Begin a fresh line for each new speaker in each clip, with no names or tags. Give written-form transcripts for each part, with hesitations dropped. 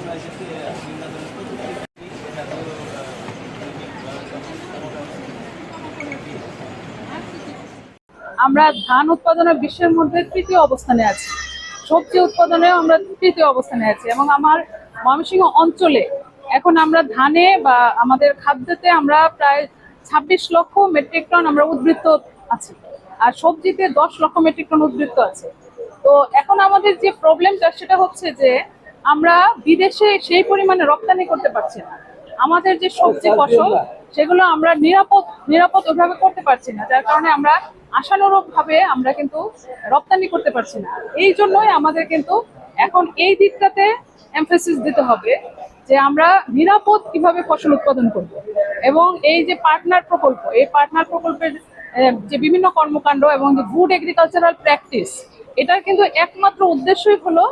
আমরা ধান উৎপাদনে বিশ্বের মধ্যে তৃতীয় অবস্থানে আছি, সবজি উৎপাদনেও আমরা তৃতীয় অবস্থানে আছি, এবং আমার ময়মনসিংহ অঞ্চলে এখন আমরা ধানে বা আমাদের খাদ্যতে আমরা প্রায় 26 লক্ষ মেট্রিক টন আমরা উদ্বৃত্ত আছি, আর সবজিতে 10 লক্ষ মেট্রিক টন উদ্বৃত্ত আছে। তো এখন আমাদের যে প্রবলেমটা সেটা হচ্ছে যে আমরা বিদেশে সেই পরিমাণে রপ্তানি করতে পারছি না। আমাদের যে সবজি ফসল সেগুলো আমরা নিরাপদ ওইভাবে করতে পারছি না, যার কারণে আমরা আশানুরূপ ভাবে আমরা কিন্তু রপ্তানি করতে পারছি না। এই জন্যই আমাদের কিন্তু এখন এই দিকটাতে এমফেসিস দিতে হবে যে আমরা নিরাপদ কিভাবে ফসল উৎপাদন করব, এবং এই যে পার্টনার প্রকল্প, এই পার্টনার প্রকল্পের যে বিভিন্ন কর্মকাণ্ড এবং যে গুড এগ্রিকালচারাল প্র্যাকটিস, এটার কিন্তু একমাত্র উদ্দেশ্যই হলো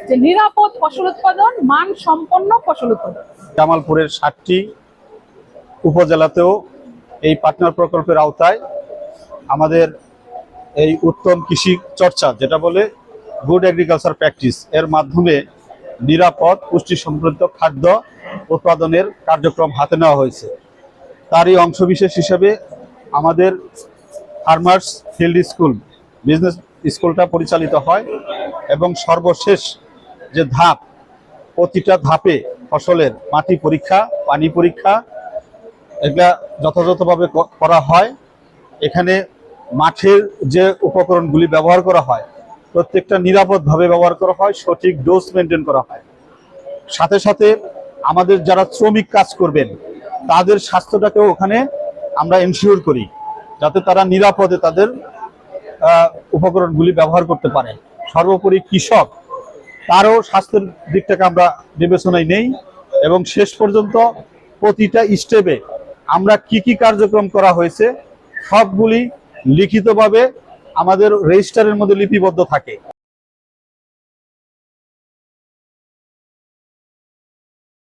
যে নিরাপদ ফসল উৎপাদন, মান সম্পন্ন ফসল উৎপাদন।
জামালপুরের 7টি উপজেলাতেও এই পার্টনার প্রকল্পের আওতায় আমাদের এই উত্তম কৃষি চর্চা, যেটা বলে গুড এগ্রিকালচার প্র্যাকটিস, এর মাধ্যমে নিরাপদ পুষ্টি সমৃদ্ধ খাদ্য উৎপাদনের কার্যক্রম হাতে নেওয়া হয়েছে। তারই অংশবিশেষ হিসেবে আমাদের ফার্মার্স ফিল্ড স্কুল, বিজনেস স্কুলটা পরিচালিত হয়, এবং সর্বশেষ যে ধাপ, প্রতিটা ধাপে ফসলের মাটি পরীক্ষা, পানি পরীক্ষা, এগুলা যথাযথভাবে করা হয়। এখানে মাঠের যে উপকরণগুলি ব্যবহার করা হয় প্রত্যেকটা নিরাপদভাবে ব্যবহার করা হয়, সঠিক ডোজ মেনটেন করা হয়। সাথে সাথে আমাদের যারা শ্রমিক কাজ করবেন তাদের স্বাস্থ্যটাকেও ওখানে আমরা এনশিওর করি, যাতে তারা নিরাপদে তাদের উপকরণগুলি ব্যবহার করতে পারে। সর্বোপরি কৃষক, তারও স্বাস্থ্যের দিকটাকে আমরা বিবেচনায় নেই, এবং শেষ পর্যন্ত প্রতিটা স্টেপে আমরা কি কি কার্যক্রম করা হয়েছে সবগুলি লিখিতভাবে আমাদের রেজিস্টারের মধ্যে লিপিবদ্ধ থাকে।